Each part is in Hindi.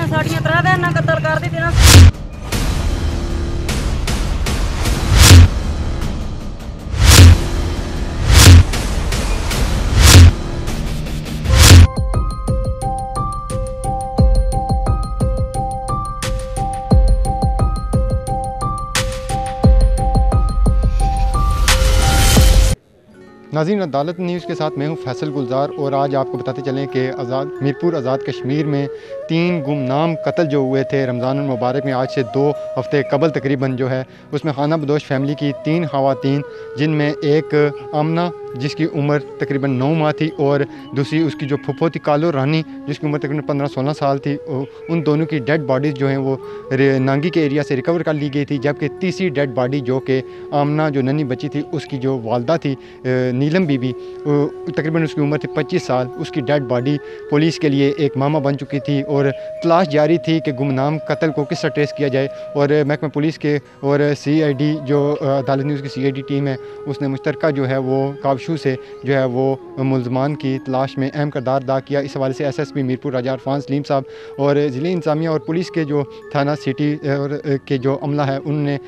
ने साड़ियां त्रै बहना कत्ल कर दी ना। नाज़रीन, अदालत न्यूज़ के साथ मैं हूं फैसल गुलजार और आज आपको बताते चलें कि मीरपुर आज़ाद कश्मीर में 3 गुमनाम कत्ल जो हुए थे रमज़ान मुबारक में आज से 2 हफ़्ते कबल तकरीबन जो है उसमें खाना बदोश फैमिली की 3 ख़वातीन, जिनमें एक आमना जिसकी उम्र तकरीबन 9 माह थी और दूसरी उसकी जो फुफो थी कालो रानी जिसकी उम्र तकरीबन 15-16 साल थी, उन दोनों की डेड बॉडीज़ जो हैं वो नांगी के एरिया से रिकवर कर ली गई थी। जबकि तीसरी डेड बॉडी जो कि आमना जो नन्ही बच्ची थी उसकी जो वालदा थी नीलम बीबी, तकरीबन उसकी उम्र थी 25 साल, उसकी डेड बॉडी पुलिस के लिए एक मामा बन चुकी थी और तलाश जारी थी कि गुमनाम कत्ल को किस तरह ट्रेस किया जाए। और महकमा पुलिस के और CID जो अदालत न्यूज़ की CID टीम है उसने मुश्तरका जो है वो काबशू से जो है वो मुलजमान की तलाश में अहम किरदार अदा किया। इस हवाले से SSP मीरपुर राजा अरफान सलीम साहब और ज़िले इंतज़ामिया और पुलिस के जो थाना सिटी और के जो अमला है उन्होंने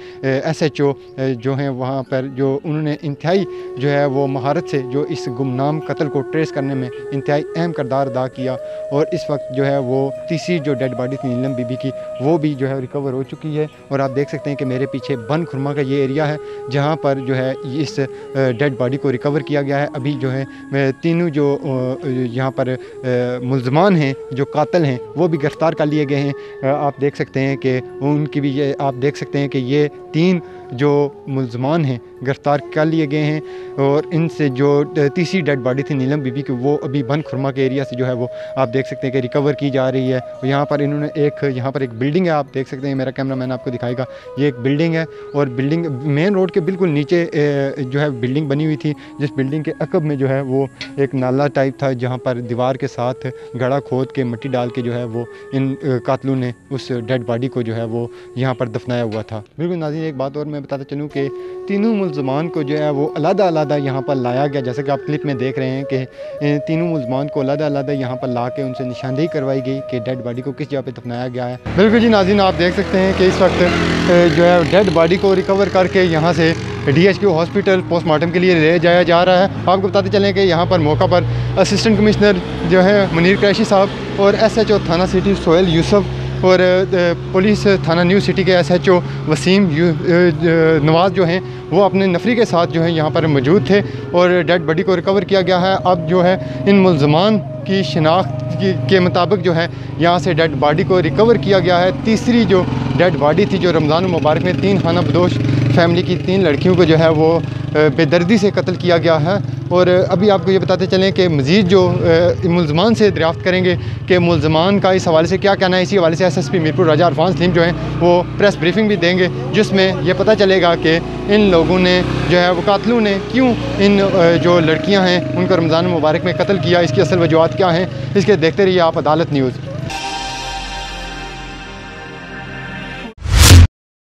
SHO जो हैं वहाँ पर जो उन्होंने इंतहाई जो है वो महारत से जो इस गुमनाम कत्ल को ट्रेस करने में इंतहाई अहम किरदार अदा किया। और इस वक्त जो है वो तीसरी जो डेड बॉडी थी नीलम बीबी की वो भी जो है रिकवर हो चुकी है। और आप देख सकते हैं कि मेरे पीछे बन खुरमा का ये एरिया है जहाँ पर जो है इस डेड बॉडी को रिकवर किया गया है। अभी जो है तीनों जो यहाँ पर मुल्ज़मान हैं जो कातिल हैं वो भी गिरफ़्तार कर लिए गए हैं। आप देख सकते हैं कि उनकी भी ये आप देख सकते हैं कि ये 3 जो मुल्ज़मान हैं गिरफ़्तार कर लिए गए हैं। और इनसे जो तीसरी डेड बॉडी थी नीलम बीबी की वो अभी बन खुरमा के एरिया से जो है वो आप देख सकते हैं कि रिकवर की जा रही है। और यहाँ पर इन्होंने यहाँ पर एक बिल्डिंग है, आप देख सकते हैं, मेरा कैमरामैन आपको दिखाएगा, ये एक बिल्डिंग है और बिल्डिंग मेन रोड के बिल्कुल नीचे जो है बिल्डिंग बनी हुई थी, जिस बिल्डिंग के अकब में जो है वो एक नाला टाइप था जहाँ पर दीवार के साथ गड़ा खोद के मिट्टी डाल के जो है वो इन कातलों ने उस डेड बॉडी को जो है वो यहाँ पर दफनाया हुआ था। बिल्कुल नाज़रीन, एक बात और मैं बताता चलूँ कि तीनों मुल्ज़मान को जो है वो अलग-अलग यहाँ पर लाया गया, जैसे कि आप क्लिप में देख रहे हैं कि तीनों मुल्ज़मान को अलग-अलग यहाँ पर ला के उनसे निशानदेही करवाई गई कि डेड बॉडी को किस जगह पे दफनाया गया है। बिल्कुल जी नाज़रीन, आप देख सकते हैं कि इस वक्त जो है डेड बॉडी को रिकवर करके यहाँ से DHQ हॉस्पिटल पोस्टमार्टम के लिए ले जाया जा रहा है। आपको बताते चलें कि यहाँ पर मौका पर असिस्टेंट कमिश्नर जो है मुनीर क्रैशी साहब और SHO थाना सिटी सोहेल यूसुफ और पुलिस थाना न्यू सिटी के SHO वसीम नवाज़ जो हैं वो अपने नफरी के साथ जो है यहाँ पर मौजूद थे और डेड बॉडी को रिकवर किया गया है। अब जो है इन मुल्ज़मान की शिनाख्त के मुताबिक जो है यहाँ से डेड बॉडी को रिकवर किया गया है। तीसरी जो डेड बॉडी थी जो रमज़ान मुबारक में 3 खाना बदोश फैमिली की 3 लड़कियों को जो है वो बेदर्दी से कत्ल किया गया है। और अभी आपको ये बताते चलें कि मज़ीद जो मुल्ज़मान से दरियाफ़्त करेंगे कि मुल्ज़मान का इस हवाले से क्या कहना है। इसी हवाले से SSP मीरपुर राजा अरफान सलीम जो हैं वो प्रेस ब्रीफिंग भी देंगे जिसमें ये पता चलेगा कि इन लोगों ने जो है वो कातिलों ने क्यों इन जो लड़कियां हैं उनको रमज़ान मुबारक में कत्ल किया, इसकी असल वजूहत क्या हैं। इसके देखते रहिए आप अदालत न्यूज़।